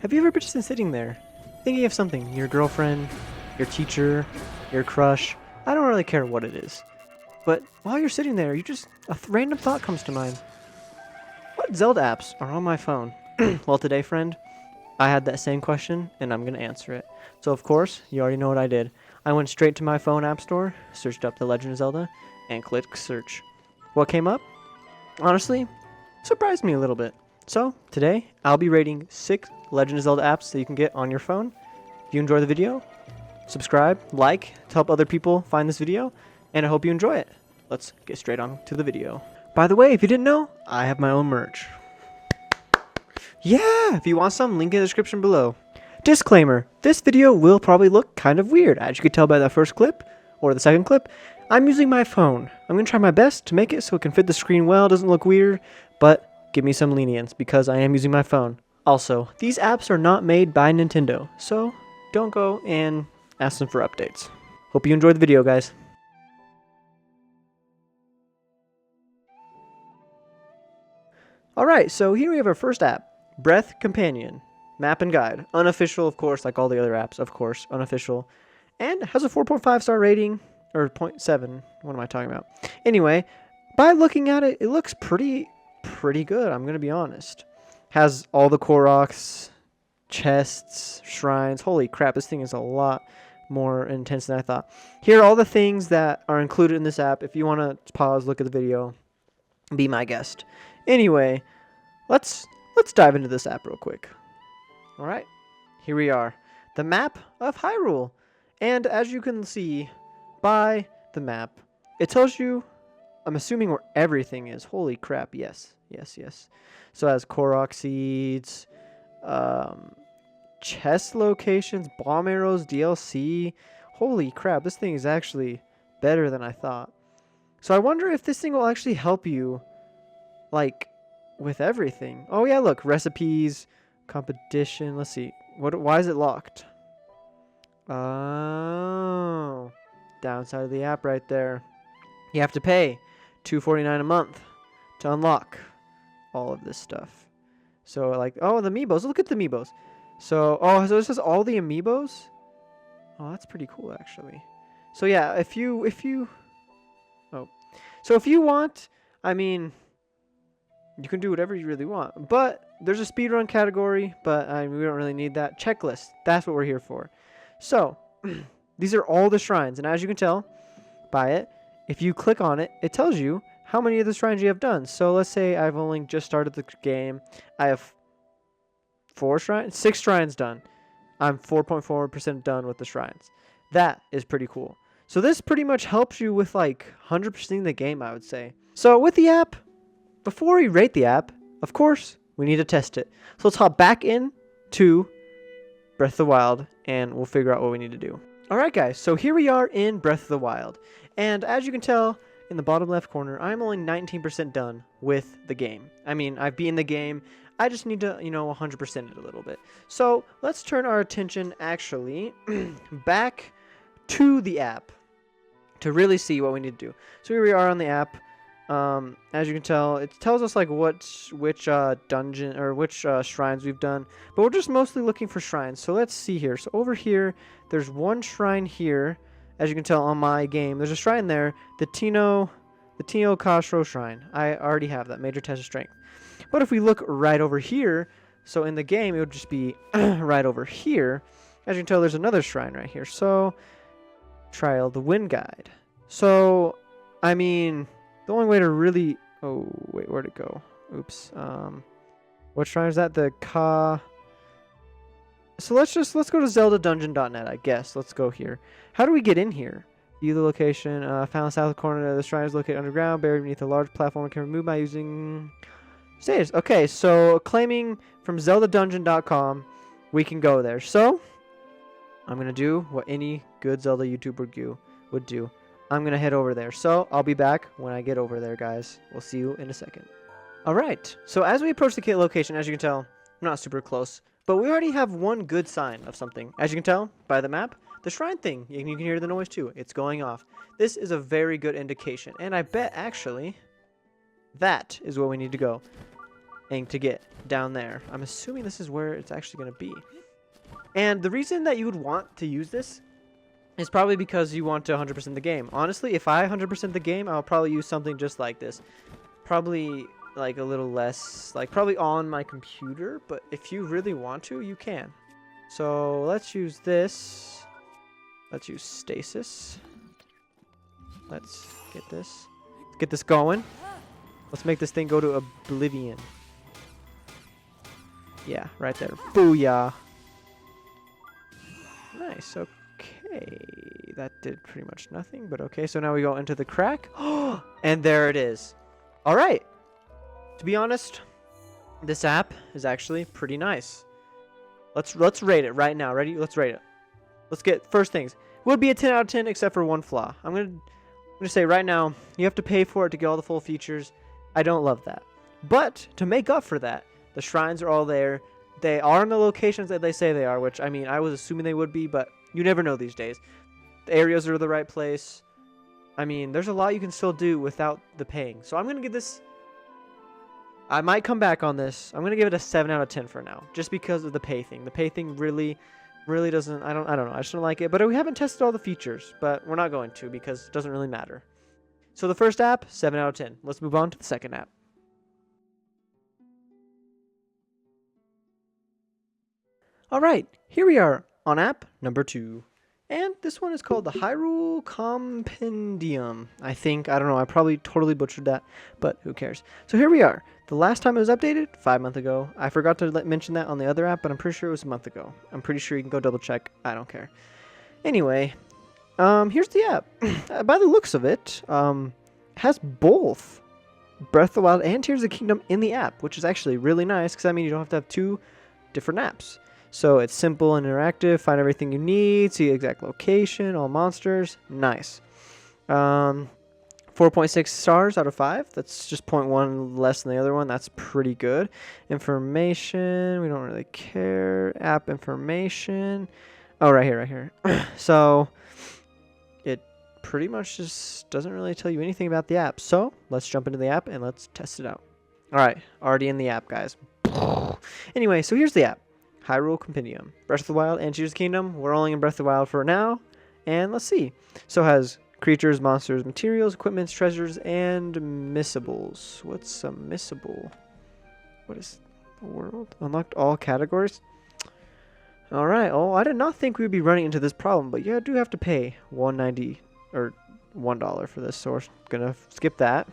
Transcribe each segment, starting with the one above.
Have you ever been just sitting there, thinking of something, your girlfriend, your teacher, your crush? I don't really care what it is. But while you're sitting there, a random thought comes to mind. What Zelda apps are on my phone? Well, today, friend, I had that same question, and I'm going to answer it. So, of course, you already know what I did. I went straight to my phone app store, searched up The Legend of Zelda, and clicked search. What came up? Honestly, surprised me a little bit. So, today, I'll be rating 6 Legend of Zelda apps that you can get on your phone. If you enjoy the video, subscribe, like, to help other people find this video, and I hope you enjoy it. Let's get straight on to the video. By the way, if you didn't know, I have my own merch. Yeah, if you want some, link in the description below. Disclaimer, this video will probably look kind of weird. As you can tell by the first clip, or the second clip, I'm using my phone. I'm going to try my best to make it so it can fit the screen well, doesn't look weird, but give me some lenience because I am using my phone. Also, these apps are not made by Nintendo, so don't go and ask them for updates. Hope you enjoyed the video, guys. Alright, so here we have our first app, Breath Companion. Map and guide. Unofficial, of course, like all the other apps, of course, unofficial. And has a 4.5 star rating, or 0.7, what am I talking about? Anyway, by looking at it, it looks pretty good, I'm going to be honest. Has all the Koroks, chests, shrines. Holy crap, this thing is a lot more intense than I thought. Here are all the things that are included in this app. If you want to pause, look at the video, be my guest. Anyway, let's dive into this app real quick. Alright, here we are. The map of Hyrule. And as you can see by the map, it tells you, I'm assuming, where everything is. Holy crap, yes. So it has Korok seeds, chest locations, bomb arrows, DLC. Holy crap, this thing is actually better than I thought. So I wonder if this thing will actually help you, like, with everything. Oh yeah, look, recipes, competition. Let's see. Why is it locked? Oh, downside of the app right there. You have to pay $2.49 a month to unlock all of this stuff. So like, oh, the Amiibos. Look at the Amiibos. So this is all the Amiibos. Oh, that's pretty cool actually. So yeah, if you want, I mean, you can do whatever you really want. But there's a speedrun category, but we don't really need that. Checklist, that's what we're here for. So, these are all the shrines. And as you can tell by it, if you click on it, it tells you how many of the shrines you have done. So let's say I've only just started the game. I have 6 shrines done. I'm 4.4% done with the shrines. That is pretty cool. So this pretty much helps you with like 100% the game, I would say. So with the app, before we rate the app, of course, we need to test it. So let's hop back in to Breath of the Wild, and we'll figure out what we need to do. Alright guys, so here we are in Breath of the Wild. And as you can tell, in the bottom left corner, I'm only 19% done with the game. I mean, I've beaten the game. I just need to, 100% it a little bit. So let's turn our attention, actually, back to the app to really see what we need to do. So here we are on the app. As you can tell, it tells us like which dungeon or which shrines we've done, but we're just mostly looking for shrines. So let's see here. So over here, there's one shrine here. As you can tell on my game, there's a shrine there, the Tino Kashro shrine. I already have that, major test of strength. But if we look right over here, so in the game it would just be right over here. As you can tell, there's another shrine right here. So Trial the Wind Guide. So I mean, the only way to really... Oh, wait, where'd it go? Oops. What shrine is that? So let's go to zeldadungeon.net, I guess. Let's go here. How do we get in here? View the location. Found south corner of the shrine is located underground, buried beneath a large platform. Can remove by using stages. Okay, so claiming from zeldadungeon.com, we can go there. So I'm going to do what any good Zelda YouTuber would do. I'm going to head over there. So I'll be back when I get over there, guys. We'll see you in a second. Alright, so as we approach the location, as you can tell, I'm not super close, but we already have one good sign of something. As you can tell by the map, the shrine thing, you can hear the noise too. It's going off. This is a very good indication, and I bet actually that is where we need to go. and to get down there. I'm assuming this is where it's actually going to be. And the reason that you would want to use this is probably because you want to 100% the game. Honestly, if I 100% the game, I'll probably use something just like this. Probably like a little less, like probably on my computer, but if you really want to, you can. So let's use this. Let's use stasis. Let's get this. Let's get this going. Let's make this thing go to oblivion. Yeah, right there. Booyah. Nice. Okay. That did pretty much nothing, but okay. So now we go into the crack. And there it is. All right. To be honest, this app is actually pretty nice. Let's rate it right now. Ready? Let's rate it. Let's get first things. Would be a 10 out of 10 except for one flaw. I'm gonna say right now, you have to pay for it to get all the full features. I don't love that. But to make up for that, the shrines are all there. They are in the locations that they say they are, which, I mean, I was assuming they would be, but you never know these days. The areas are the right place. I mean, there's a lot you can still do without the paying. So I'm going to give this... I might come back on this. I'm going to give it a 7 out of 10 for now, just because of the pay thing. The pay thing really doesn't... I don't know. I just don't like it. But we haven't tested all the features, but we're not going to because it doesn't really matter. So the first app, 7 out of 10. Let's move on to the second app. Alright, here we are on app number 2. And this one is called the Hyrule Compendium. I don't know, I probably totally butchered that, but who cares. So here we are. The last time it was updated, 5 months ago. I forgot to mention that on the other app, but I'm pretty sure it was a month ago. I'm pretty sure you can go double check. I don't care. Anyway, here's the app. By the looks of it, has both Breath of the Wild and Tears of the Kingdom in the app, which is actually really nice because that means you don't have to have 2 different apps. So it's simple and interactive. Find everything you need. See the exact location. All monsters. Nice. 4.6 stars out of 5. That's just 0.1 less than the other one. That's pretty good. Information. We don't really care. App information. Oh, right here. So it pretty much just doesn't really tell you anything about the app. So let's jump into the app and let's test it out. All right. Already in the app, guys. Anyway, so here's the app. Hyrule Compendium. Breath of the Wild and Tears of the Kingdom. We're only in Breath of the Wild for now. And let's see. So it has creatures, monsters, materials, equipments, treasures, and missables. What's a missable? What is the world? Unlocked all categories? Alright. Oh, I did not think we would be running into this problem. But yeah, I do have to pay $1.90 or $1 for this. So we're going to skip that.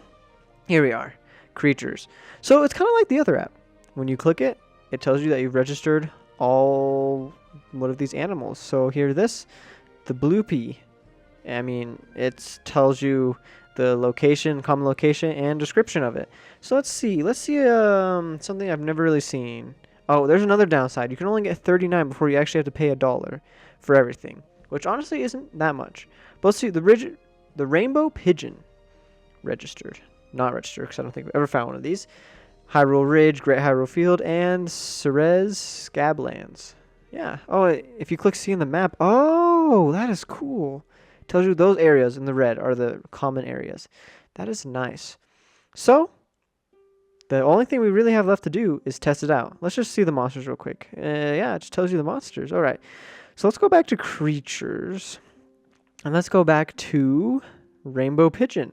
Here we are. Creatures. So it's kind of like the other app. When you click it, it tells you that you've registered all one of these animals. So here the Bloopy. I mean, it tells you the location, common location, and description of it. So let's see something I've never really seen. Oh, there's another downside. You can only get 39 before you actually have to pay $1 for everything, which honestly isn't that much. But let's see, the Rainbow Pigeon registered. Not registered because I don't think I've ever found one of these. Hyrule Ridge, Great Hyrule Field, and Ceres Scablands. Yeah. Oh, if you click C in the map. Oh, that is cool. It tells you those areas in the red are the common areas. That is nice. So, the only thing we really have left to do is test it out. Let's just see the monsters real quick. Yeah, it just tells you the monsters. All right. So let's go back to creatures. And let's go back to Rainbow Pigeon.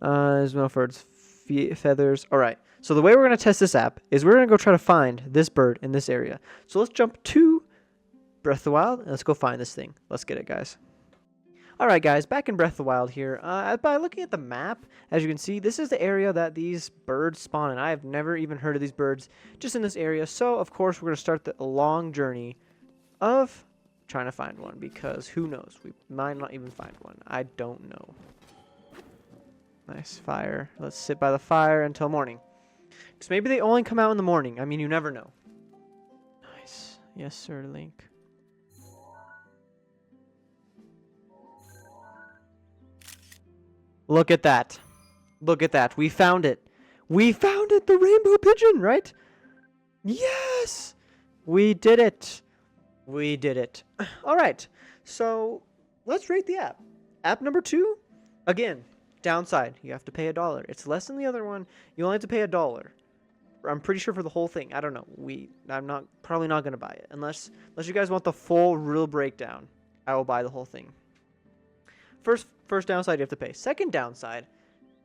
As well for its feathers. All right. So the way we're going to test this app is we're going to go try to find this bird in this area. So let's jump to Breath of the Wild and let's go find this thing. Let's get it, guys. Alright, guys, back in Breath of the Wild here. By looking at the map, as you can see, this is the area that these birds spawn in. I have never even heard of these birds just in this area. So, of course, we're going to start the long journey of trying to find one because who knows? We might not even find one. I don't know. Nice fire. Let's sit by the fire until morning. Because maybe they only come out in the morning. I mean, you never know. Nice. Yes, sir, Link. Look at that. Look at that. We found it. We found it. The rainbow pigeon, right? Yes! We did it. We did it. All right. So let's rate the app. App number 2. Again, downside. You have to pay $1. It's less than the other one. You only have to pay $1. I'm pretty sure for the whole thing. I don't know. I'm probably not gonna buy it unless you guys want the full real breakdown. I will buy the whole thing. First downside, you have to pay. Second downside,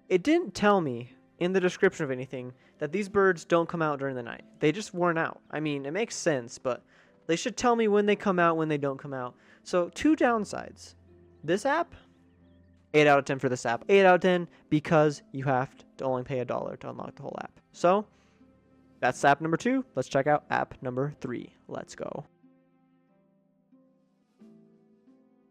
it didn't tell me in the description of anything that these birds don't come out during the night. They just weren't out. I mean, it makes sense, but they should tell me when they come out, when they don't come out. So 2 downsides. This app, 8 out of 10 for this app. 8 out of 10 because you have to only pay $1 to unlock the whole app. So that's app number 2. Let's check out app number 3. Let's go.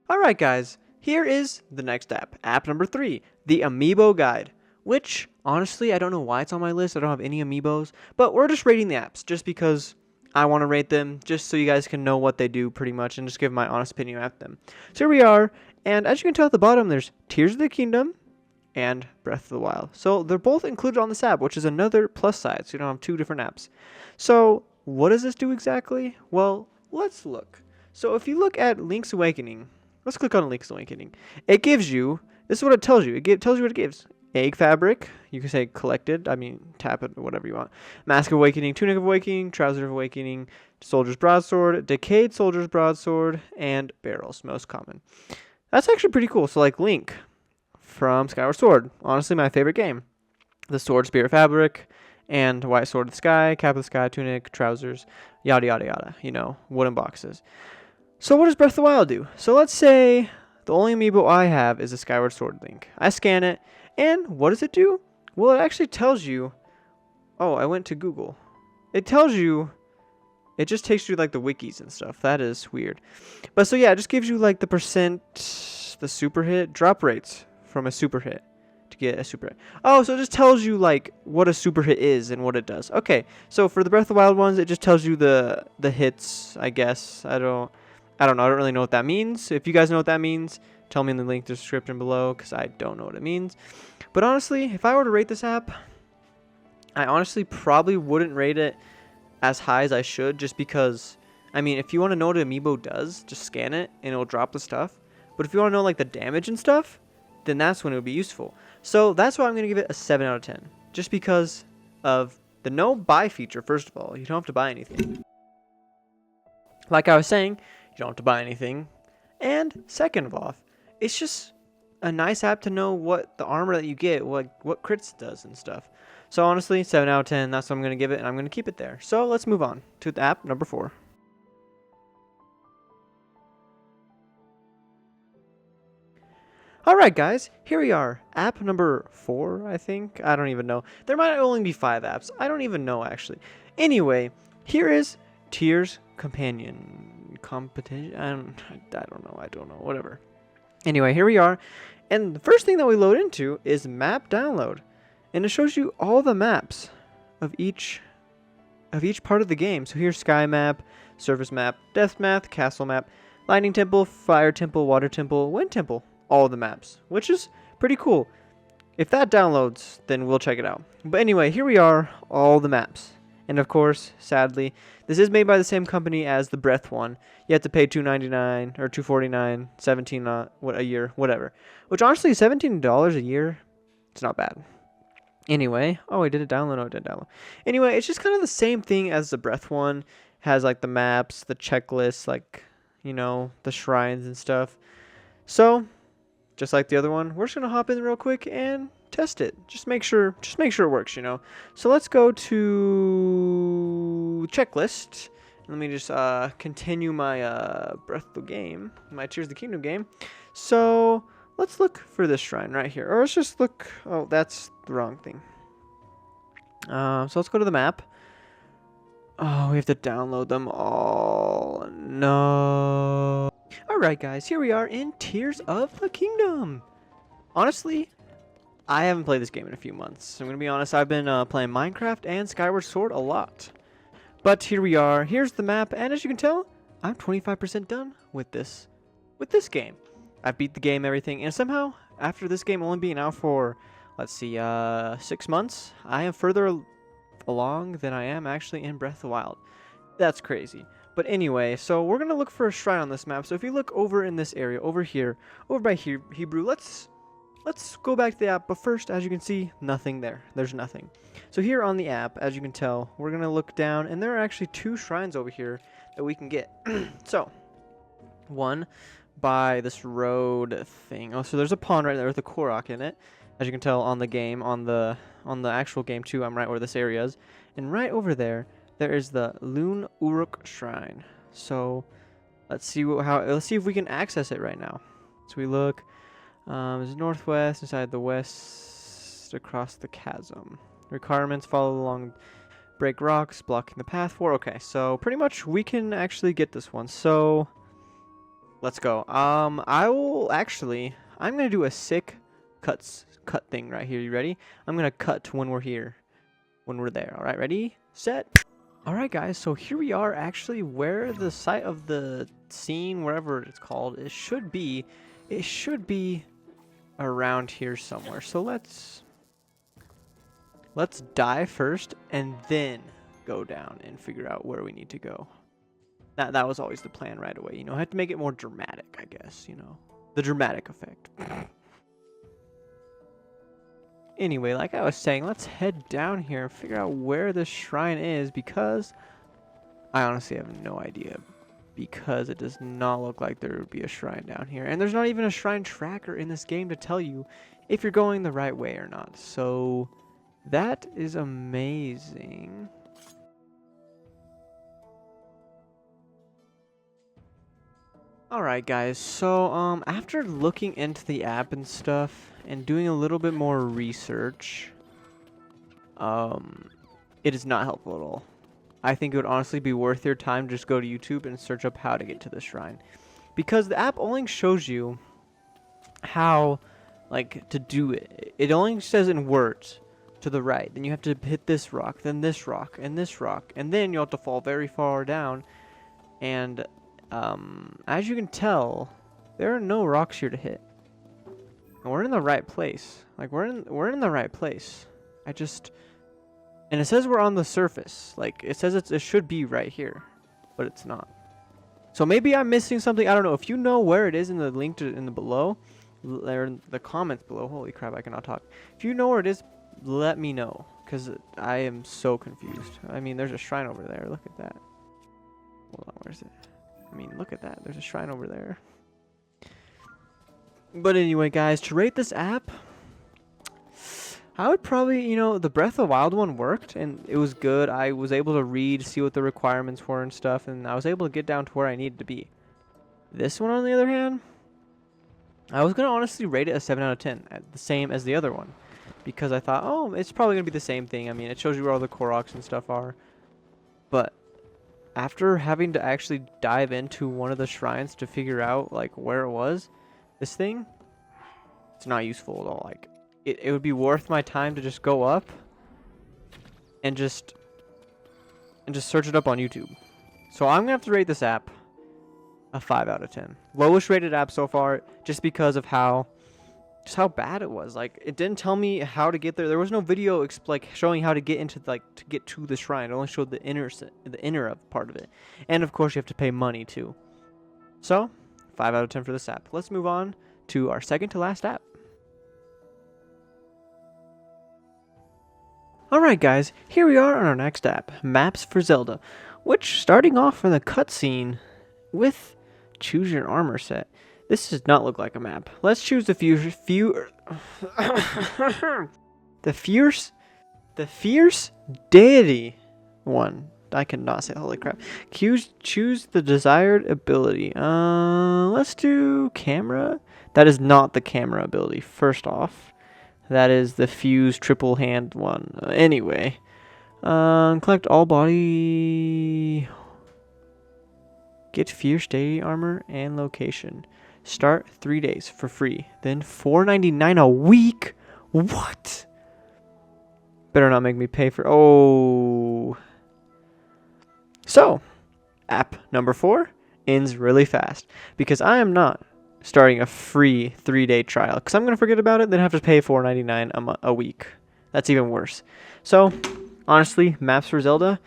All right, guys. Here is the next app. App number 3, the Amiibo Guide, which honestly, I don't know why it's on my list. I don't have any Amiibos, but we're just rating the apps just because I want to rate them, just so you guys can know what they do pretty much and just give my honest opinion at them. So here we are, and as you can tell at the bottom, there's Tears of the Kingdom and Breath of the Wild. So they're both included on this app, which is another plus side, so you don't have 2 different apps. So what does this do exactly? Well, let's look. So if you look at Link's Awakening, let's click on Link's Awakening. It gives you, this is what it tells you. It tells you what it gives. Egg fabric, you can say collected, I mean tap it, whatever you want. Mask of Awakening, Tunic of Awakening, Trouser of Awakening, Soldier's Broadsword, Decayed Soldier's Broadsword, and Barrels, most common. That's actually pretty cool. So like Link from Skyward Sword, honestly my favorite game. The Sword, Spirit Fabric, and White Sword of the Sky, Cap of the Sky, Tunic, Trousers, yada yada yada, you know, wooden boxes. So what does Breath of the Wild do? So let's say the only Amiibo I have is a Skyward Sword Link. I scan it, and what does it do? Well, it actually tells you, oh, I went to Google. It tells you, it just takes you like the wikis and stuff. That is weird. But so yeah, it just gives you like the percent, the super hit, drop rates from a super hit to get a super hit. Oh, so it just tells you like what a super hit is and what it does. Okay, so for the Breath of the Wild ones, it just tells you the hits, I guess. I don't know. I don't really know what that means. If you guys know what that means, tell me in the link description below, because I don't know what it means. But honestly, if I were to rate this app, I honestly probably wouldn't rate it as high as I should, just because, I mean, if you want to know what an Amiibo does, just scan it and it'll drop the stuff. But if you want to know like the damage and stuff, then that's when it would be useful. So that's why I'm going to give it a 7 out of 10. Just because of the no buy feature, first of all. You don't have to buy anything. Like I was saying, you don't have to buy anything. And second of all, it's just a nice app to know what the armor that you get, what crits it does and stuff. So honestly, 7 out of 10, that's what I'm going to give it, and I'm going to keep it there. So let's move on to the app number 4. Alright guys, here we are. App number 4, I think? I don't even know. There might only be 5 apps. I don't even know, actually. Anyway, here is Tears Competition. I don't know. Whatever. Anyway, here we are. And the first thing that we load into is Map Download. And it shows you all the maps of each part of the game. So here's Sky Map, Surface Map, Death Map, Castle Map, Lightning Temple, Fire Temple, Water Temple, Wind Temple. All the maps, which is pretty cool. If that downloads, then we'll check it out. But anyway, here we are, all the maps. And of course, sadly, this is made by the same company as the Breath one. You have to pay $2.99 or $2.49, $17 a year, whatever. Which honestly, $17 a year, it's not bad. Anyway, oh, I did it download. Oh, I did download. Anyway, it's just kind of the same thing as the Breath one. Has like the maps, the checklists, like, you know, the shrines and stuff. So, just like the other one, we're just gonna hop in real quick and test it. Just make sure it works, you know. So let's go to checklist. Let me just continue my Breath of the game, my Tears of the Kingdom game. So let's look for this shrine right here, or let's just look. Oh, that's the wrong thing. So let's go to the map. Oh, we have to download them all. No. Alright guys, here we are in Tears of the Kingdom. Honestly, I haven't played this game in a few months. I'm going to be honest, I've been playing Minecraft and Skyward Sword a lot. But here we are, here's the map, and as you can tell, I'm 25% done with this game. I've beat the game, everything, and somehow, after this game only being out for, let's see, 6 months, I am further along than I am actually in Breath of the Wild. That's crazy. But anyway, so we're going to look for a shrine on this map. So if you look over in this area, over here, over by Hebrew, let's let's go back to the app. But first, as you can see, nothing there. There's nothing. So here on the app, as you can tell, we're going to look down, and there are actually 2 shrines over here that we can get. So, one by this road thing. Oh, so there's a pond right there with a Korok in it. As you can tell on the game, on the actual game too, I'm right where this area is. And right over there, there is the Loon Uruk Shrine. So let's see let's see if we can access it right now. So we look, it's northwest, inside the west, across the chasm. Requirements: follow along, break rocks, blocking the path for. Okay, so pretty much we can actually get this one. So let's go. I'm gonna do a sick cut thing right here. You ready? I'm gonna cut to when we're here, when we're there. All right, ready, set. All right, guys. So here we are, actually, where the site of the scene, wherever it's called, it should be. It should be around here somewhere. So let's die first, and then go down and figure out where we need to go. That was always the plan right away. You know, I had to make it more dramatic, I guess. You know, the dramatic effect. Anyway, like I was saying, let's head down here and figure out where this shrine is, because I honestly have no idea. Because it does not look like there would be a shrine down here. And there's not even a shrine tracker in this game to tell you if you're going the right way or not. So that is amazing. Alright guys, so after looking into the app and stuff and doing a little bit more research, it is not helpful at all. I think it would honestly be worth your time to just go to YouTube and search up how to get to the shrine. Because the app only shows you how, like, to do it. It only says in words to the right. Then you have to hit this rock, then this rock, and this rock. And then you'll have to fall very far down. And as you can tell, there are no rocks here to hit. And we're in the right place. Like, we're in the right place. And it says we're on the surface. Like, it says it should be right here, but it's not. So maybe I'm missing something. I don't know. If you know where it is in the link in the below, or in the comments below. Holy crap, I cannot talk. If you know where it is, let me know, because I am so confused. I mean, there's a shrine over there. Look at that. Hold on, where is it? I mean, look at that. There's a shrine over there. But anyway, guys, to rate this app, I would probably, you know, the Breath of the Wild one worked, and it was good. I was able to read, see what the requirements were and stuff, and I was able to get down to where I needed to be. This one, on the other hand, I was going to honestly rate it a 7 out of 10, the same as the other one, because I thought, oh, it's probably going to be the same thing. I mean, it shows you where all the Koroks and stuff are, but after having to actually dive into one of the shrines to figure out, like, where it was, this thing, it's not useful at all. Like, it would be worth my time to just go up and just search it up on YouTube. So I'm gonna have to rate this app a 5 out of 10. Lowest rated app so far, just because of how bad it was. Like, it didn't tell me how to get there. There was no video like showing how to get into, like, to get to the shrine. It only showed the inner part of it. And of course you have to pay money too. So 5 out of 10 for this app. Let's move on to our second to last app. Alright guys, here we are on our next app, Maps for Zelda, which, starting off from the cutscene with choose your armor set. This does not look like a map. Let's choose the fierce deity one. I cannot say, holy crap. Choose the desired ability. Let's do camera. That is not the camera ability, first off. That is the fuse triple hand one. Anyway. Collect all body. Get fierce deity armor and location. Start 3 days for free. Then $4.99 a week? What? Better not make me pay for... Oh. So, app number 4 ends really fast. Because I am not starting a free 3-day trial. Because I'm going to forget about it, then have to pay $4.99 a week. That's even worse. So, honestly, Maps for Zelda,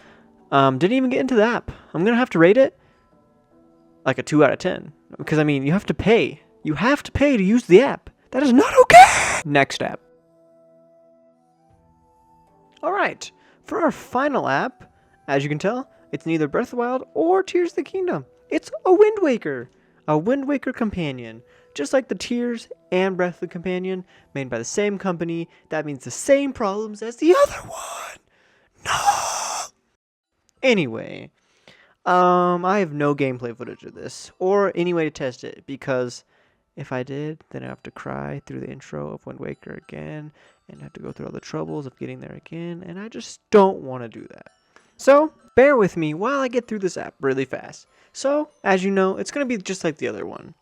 didn't even get into the app. I'm going to have to rate it like a 2 out of 10. Because, I mean, you have to pay. You have to pay to use the app. That is not okay! Next app. Alright, for our final app, as you can tell, it's neither Breath of the Wild or Tears of the Kingdom. It's a Wind Waker. A Wind Waker companion. Just like the Tears and Breath of the Companion, made by the same company, that means the same problems as the other one. No! Anyway, I have no gameplay footage of this, or any way to test it, because if I did, then I'd have to cry through the intro of Wind Waker again, and have to go through all the troubles of getting there again, and I just don't want to do that. So, bear with me while I get through this app really fast. So, as you know, it's going to be just like the other one.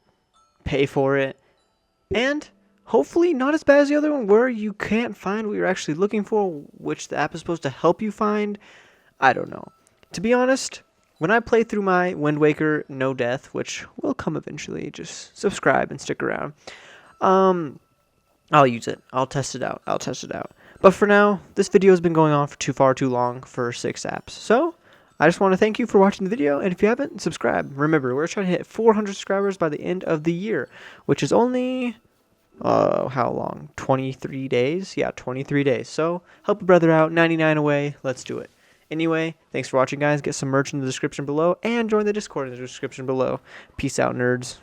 Pay for it, and hopefully not as bad as the other one where you can't find what you're actually looking for, which the app is supposed to help you find. I don't know. To be honest, when I play through my Wind Waker No Death, which will come eventually, just subscribe and stick around, I'll use it. I'll test it out. But for now, this video has been going on for far too long for 6 apps. So, I just want to thank you for watching the video, and if you haven't, subscribe. Remember, we're trying to hit 400 subscribers by the end of the year, which is only, how long? 23 days? Yeah, 23 days. So, help a brother out, 99 away, let's do it. Anyway, thanks for watching, guys. Get some merch in the description below, and join the Discord in the description below. Peace out, nerds.